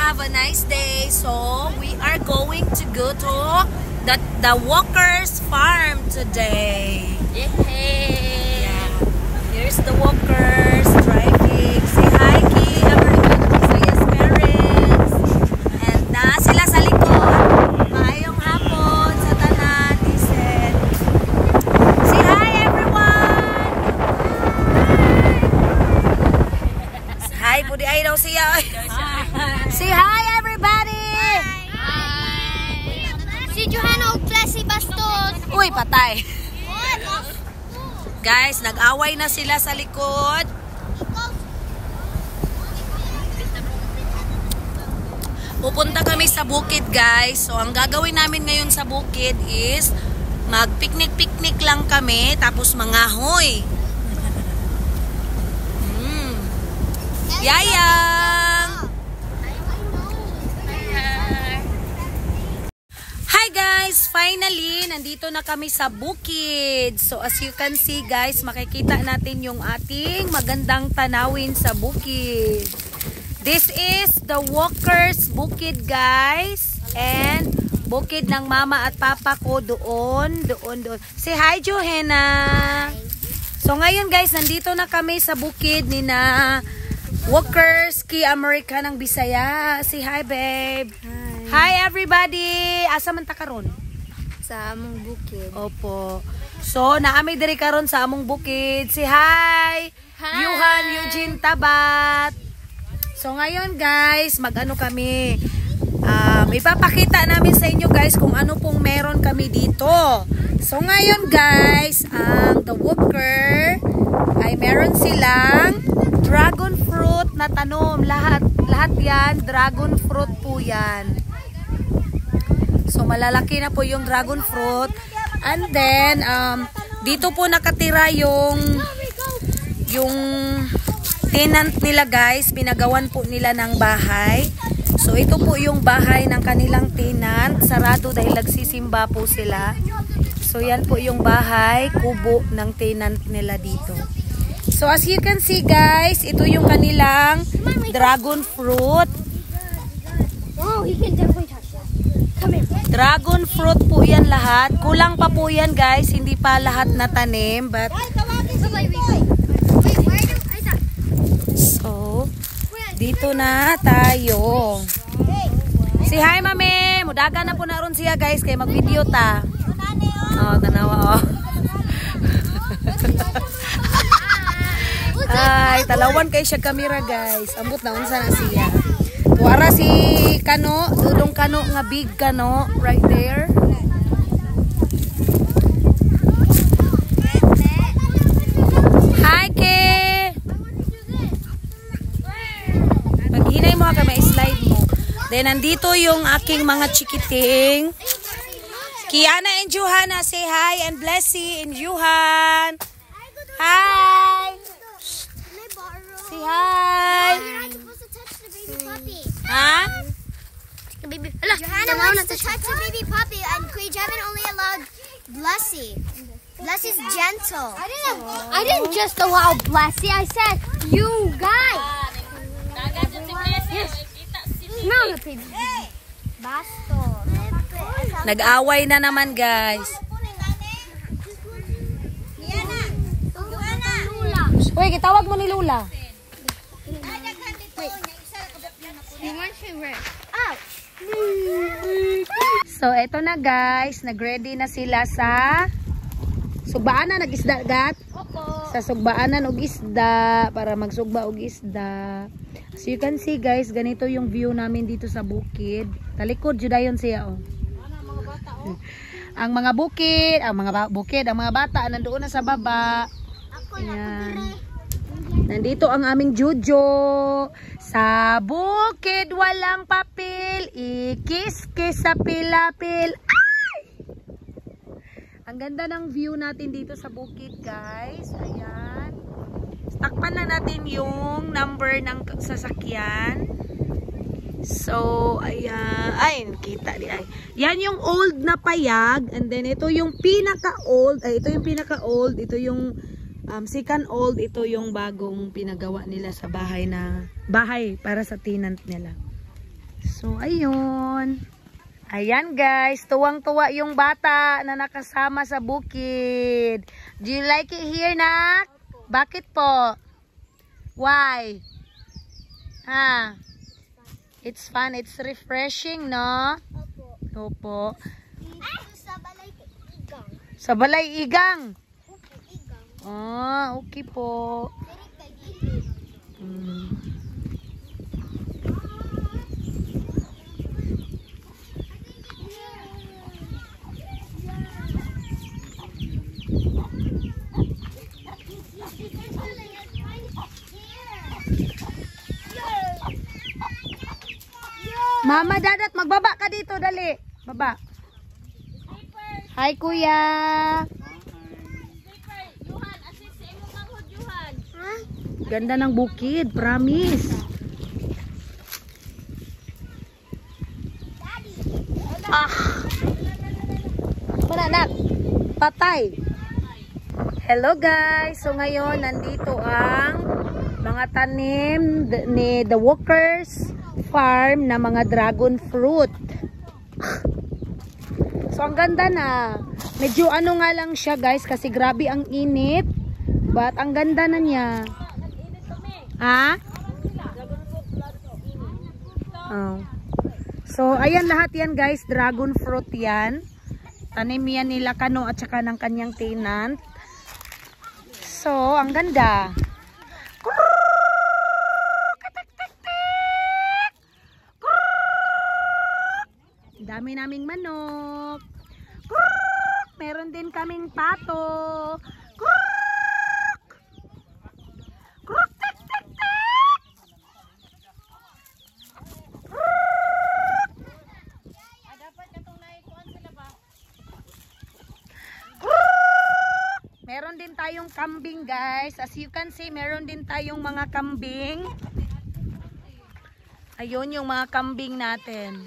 have a nice day. So we are going to go to the Walker's farm today. Yay! Yeah. Here's the Walkers driving. Say hi, Ki, our Visayas parents. And sila sa likod. Maayong hapon sa tanan. Listen. Say hi, everyone. Hi, pudi ay daw siya. Say hi, everybody. Si Johanna og klase bastos. Uy, patay. Guys, nag-away na sila sa likod. Pupunta kami sa bukid, guys. So, ang gagawin namin ngayon sa bukid is mag-picnic-picnic lang kami, tapos mangahoy. Yayang! Hi guys! Finally, nandito na kami sa bukid. So as you can see guys, makikita natin yung ating magandang tanawin sa bukid. This is the Walker's bukid guys. And bukid ng mama at papa ko doon. Say hi Johanna! So ngayon guys, nandito na kami sa bukid ni na Walker's Ki America ng Bisaya. Say hi babe! Hi everybody! Asa man ta karon? Sa among bukid. Opo. So, naami diri karon sa among bukid. Say hi! Hi! Yuhan Eugene Tabat. So, ngayon guys, mag-ano kami. Ipapakita namin sa inyo guys kung ano pong meron kami dito. So, ngayon guys, ang The Walker ay meron silang dragon fruit na tanom. Lahat yan, dragon fruit po yan. So, malalaki na po yung dragon fruit. And then, dito po nakatira yung tenant nila guys. Pinagawan po nila ng bahay. So, ito po yung bahay ng kanilang tenant. Sarado dahil nagsisimba po sila. So, yan po yung bahay, kubo ng tenant nila dito. So, as you can see guys, ito yung kanilang dragon fruit. Oh, he can definitely touch that. Come here. Dragon fruit po yan lahat. Kulang pa po yan guys. Hindi pa lahat na tanim. But, so, dito na tayo. Say hi mami. Mudaga na po na ron siya guys. Kaya mag-video ta. Oh, tanawa oh. Ay, talawan kay siya kamera guys. Ambot na unsa na siya. Tuara si Kano, dudong Kano nga big Kano right there. Hi Ke. Paghinay mo ka may slide mo. Then nandito yung aking mga chikiting. Kiana and Johanna, say hi, and Blessy and Johan. Hi. Say hi. Huh? Baby. Johanna wants to touch the baby puppy, and Queen Jevin only allowed Blessy. Blessy's gentle. I didn't just allow Blessy. I said you guys. Yes. No, the baby. Basto. Nag-away na naman guys. Uy, kitawag mo ni Lula. So, eto na guys. Nag-ready na sila sa sugbaanan nag-isda gat. Sa sugbaanan og isda para magsugba og isda. As you can see guys, ganito yung view namin dito sa bukid. Talikod jud dayon siya oh. Ang mga bukid, ang mga bata nandoon na sa baba. Ayan. Nandito ang aming Jojo. Sa bukid walang papel, ikis-kis sa pilapil. Ay! Ang ganda ng view natin dito sa bukid, guys. Ayan. Takpan na natin yung number ng sasakyan. So, ayan. Ay, kita di ay. Yan yung old na payag. And then, ito yung pinaka-old. Ay, ito yung pinaka-old. Ito yung second old. Ito yung bagong pinagawa nila sa bahay para sa tenant nila. So, ayun. Ayan guys, tuwang-tuwa yung bata na nakasama sa bukid. Do you like it here, nak? Bakit po? Why? Ha? It's fun, it's refreshing, no? Opo. Sa balay igang. Sa balay igang. Igang. Ah, okay po. Mama Dadat, magbaba ka dito, dali. Baba. Hi, kuya. Ganda ng bukid, promise. Ah. Mana nak? Patay. Hello guys. So ngayon nandito ang mga tanim ni The Walkers Farm na mga dragon fruit. So ang ganda na. Medyo ano nga lang siya guys kasi grabe ang init. But ang ganda na niya. Ha? Oh. So ayan lahat yan guys, dragon fruit yan. Tanim yan nila Kano at saka ng kanyang tenant. So ang ganda. Dami naming manok. Meron din kaming pato. Meron din tayong kambing guys. As you can see, meron din tayong mga kambing. Ayun yung mga kambing natin.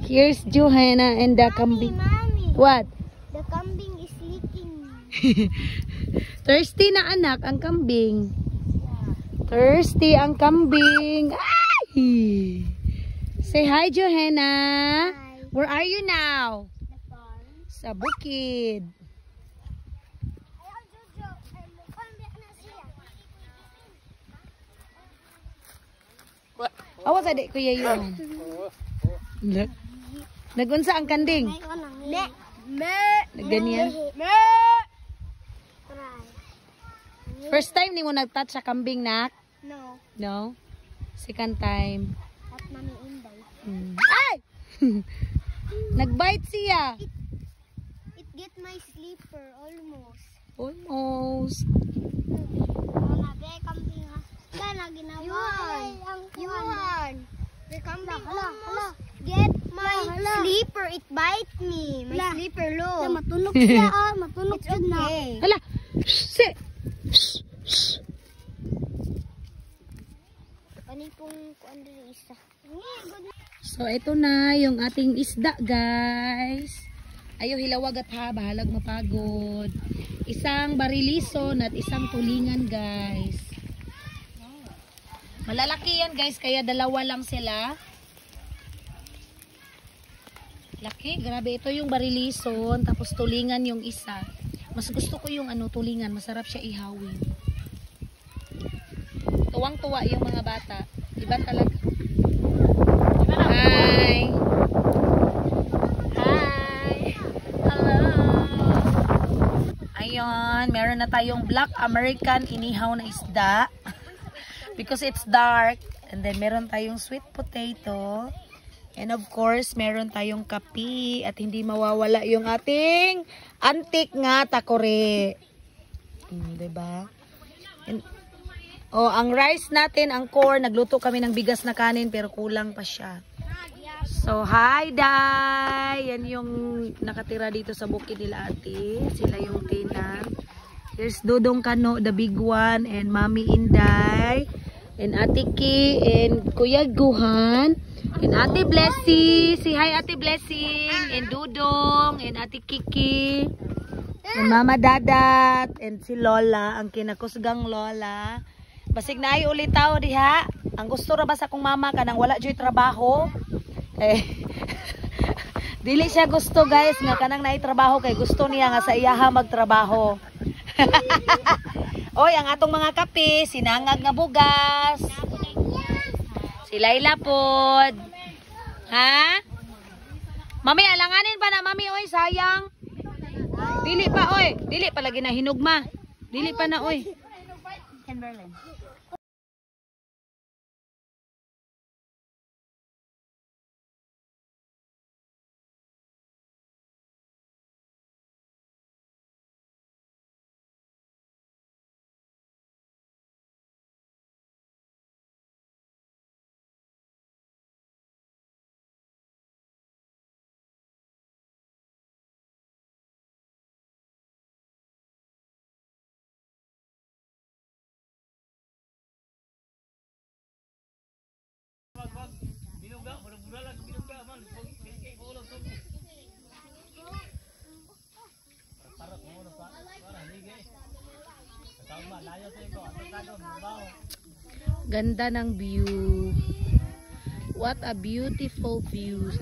Here's Johanna and the kambing. Mommy, What? the kambing is licking. Thirsty na anak ang kambing. Thirsty ang kambing. Ay! Say hi, Johanna. Hi. Where are you now? The farm. Sa bukid. Ayaw, Jojo. Ay, mukhang na siya. Awas adik ko yayon. Nagunsa ang kanding. Me. Me. Ganyan. Me. Try. First time ni mo nag-touch sa kambing, nak? No. No? Second time. At Mami Inday. Ay! Nag-bite siya. It get my sleeper almost. Almost. Mga be, kambing ha. Gana ginawa. Yuhan. The kambing almost get my sleeper. It bite me. My sleeper low. Matunog siya matunog siya na. Hala! Si! Panipong kuan diri isa. So, ito na yung ating isda, guys. Ayaw hilawag at ha, bahalag mapagod. Isang barilison at isang tulingan, guys. Malalaki yan, guys, kaya dalawa lang sila. Laki, grabe. Ito yung barilison, tapos tulingan yung isa. Mas gusto ko yung tulingan, masarap siya ihawin. Tuwang-tuwa yung mga bata. Diba talaga? Hi! Hi! Hello! Ayun, meron na tayong Black American inihaw na isda. Because it's dark. And then meron tayong sweet potato. And of course, meron tayong kape. At hindi mawawala yung ating antik nga takore. Diba? And, ang rice natin, ang core, nagluto kami ng bigas na kanin pero kulang pa siya. So, hi, Day! Yan yung nakatira dito sa bukid nila ate. Sila yung tenant. Here's Dodong Kano, the big one, and Mami Inday, and Ate Ki, and Kuya Guhan, and Ate Blessy. Say hi, Ate Blessing, and Dudong, and Ate Kiki, and Mama Dadat, and si Lola, ang kinakusgang Lola. Basig na ay ulit tao diha. Ang gusto ra ba sa kong mama kanang wala joy trabaho. Eh dili siya gusto guys nga kanang naay trabaho kay gusto niya nga sa iyaha magtrabaho. Oy, ang atong mga kape, sinangag nga bugas. Si Layla pod. Ha? Mami, alanganin pa na mami oy, sayang. Dili pa oy, dili pa lagi na hinugma. Dili pa na oy. Kimberly. Ganda ng view. What a beautiful view.